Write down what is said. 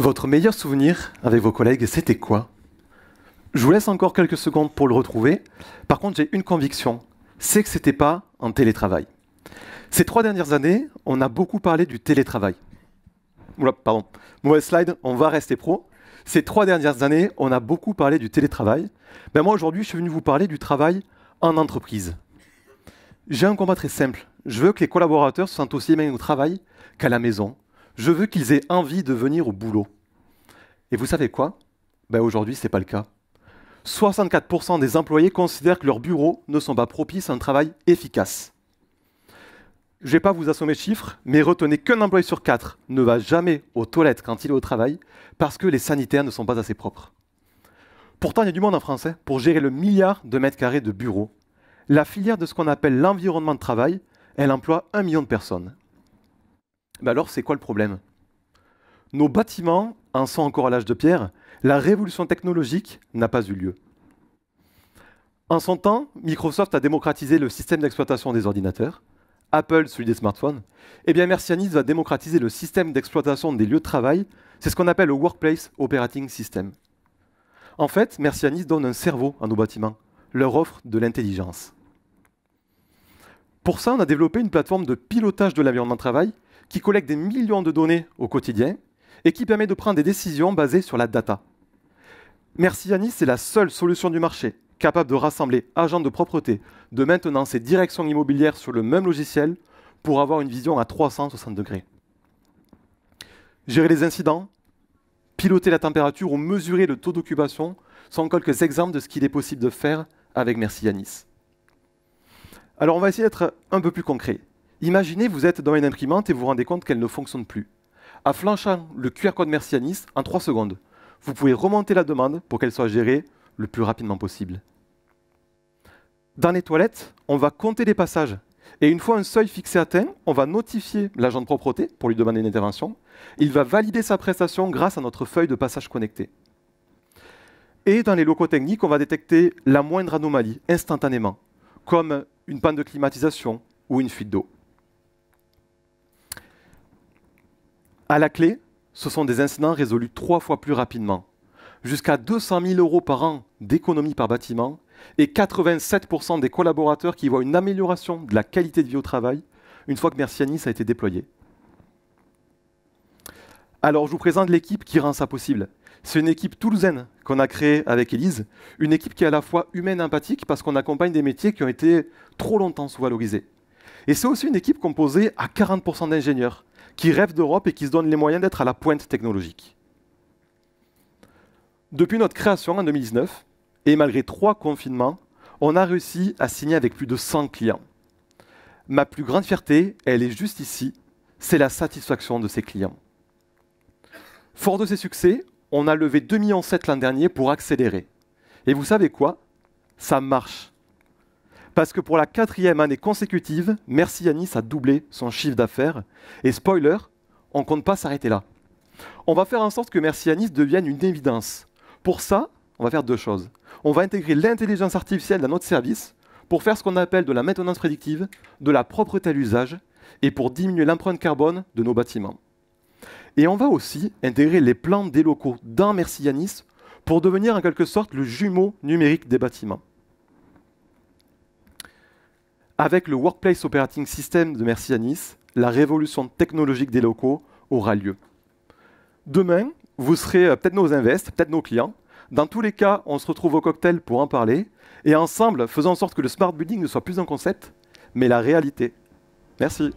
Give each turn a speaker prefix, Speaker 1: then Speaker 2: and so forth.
Speaker 1: Votre meilleur souvenir avec vos collègues, c'était quoi? Je vous laisse encore quelques secondes pour le retrouver. Par contre, j'ai une conviction, c'est que ce n'était pas en télétravail. Ces 3 dernières années, on a beaucoup parlé du télétravail. Oula, pardon, mauvaise slide, on va rester pro. Ces 3 dernières années, on a beaucoup parlé du télétravail. Ben moi, aujourd'hui, je suis venu vous parler du travail en entreprise. J'ai un combat très simple. Je veux que les collaborateurs se sentent aussi bien au travail qu'à la maison. Je veux qu'ils aient envie de venir au boulot. Et vous savez quoi? Ben aujourd'hui, ce n'est pas le cas. 64% des employés considèrent que leurs bureaux ne sont pas propices à un travail efficace. Je ne vais pas vous assommer de chiffres, mais retenez qu'un employé sur 4 ne va jamais aux toilettes quand il est au travail parce que les sanitaires ne sont pas assez propres. Pourtant, il y a du monde en France pour gérer le milliard de mètres carrés de bureaux. La filière de ce qu'on appelle l'environnement de travail, elle emploie 1 million de personnes. Ben alors, c'est quoi le problème? Nos bâtiments en sont encore à l'âge de pierre. La révolution technologique n'a pas eu lieu. En son temps, Microsoft a démocratisé le système d'exploitation des ordinateurs, Apple celui des smartphones. Eh bien, Mercianis va démocratiser le système d'exploitation des lieux de travail. C'est ce qu'on appelle le Workplace Operating System. En fait, Mercianis donne un cerveau à nos bâtiments, leur offre de l'intelligence. Pour ça, on a développé une plateforme de pilotage de l'environnement de travail qui collecte des millions de données au quotidien et qui permet de prendre des décisions basées sur la data. Mercianis est la seule solution du marché capable de rassembler agents de propreté, de maintenance et direction immobilière sur le même logiciel pour avoir une vision à 360 degrés. Gérer les incidents, piloter la température ou mesurer le taux d'occupation sont quelques exemples de ce qu'il est possible de faire avec Mercianis. Alors on va essayer d'être un peu plus concret. Imaginez, vous êtes dans une imprimante et vous vous rendez compte qu'elle ne fonctionne plus. En flanchant le QR code Mercianis en 3 secondes, vous pouvez remonter la demande pour qu'elle soit gérée le plus rapidement possible. Dans les toilettes, on va compter les passages. Et une fois un seuil fixé atteint, on va notifier l'agent de propreté pour lui demander une intervention. Il va valider sa prestation grâce à notre feuille de passage connectée. Et dans les locaux techniques, on va détecter la moindre anomalie instantanément, comme une panne de climatisation ou une fuite d'eau. À la clé, ce sont des incidents résolus 3 fois plus rapidement. Jusqu'à 200 000 € par an d'économie par bâtiment et 87% des collaborateurs qui voient une amélioration de la qualité de vie au travail une fois que Mercianis a été déployé. Alors, je vous présente l'équipe qui rend ça possible. C'est une équipe toulousaine qu'on a créée avec Élise, une équipe qui est à la fois humaine et empathique parce qu'on accompagne des métiers qui ont été trop longtemps sous-valorisés. Et c'est aussi une équipe composée à 40% d'ingénieurs qui rêvent d'Europe et qui se donnent les moyens d'être à la pointe technologique. Depuis notre création en 2019, et malgré 3 confinements, on a réussi à signer avec plus de 100 clients. Ma plus grande fierté, elle est juste ici, c'est la satisfaction de ces clients. Fort de ces succès, on a levé 2,7 millions l'an dernier pour accélérer. Et vous savez quoi? Ça marche. Parce que pour la 4e année consécutive, Mercianis a doublé son chiffre d'affaires. Et spoiler, on ne compte pas s'arrêter là. On va faire en sorte que Mercianis devienne une évidence. Pour ça, on va faire 2 choses. On va intégrer l'intelligence artificielle dans notre service pour faire ce qu'on appelle de la maintenance prédictive, de la propreté à l'usage et pour diminuer l'empreinte carbone de nos bâtiments. Et on va aussi intégrer les plans des locaux dans Mercianis pour devenir en quelque sorte le jumeau numérique des bâtiments. Avec le Workplace Operating System de Mercianis, la révolution technologique des locaux aura lieu. Demain, vous serez peut-être nos invests, peut-être nos clients. Dans tous les cas, on se retrouve au cocktail pour en parler. Et ensemble, faisons en sorte que le smart building ne soit plus un concept, mais la réalité. Merci.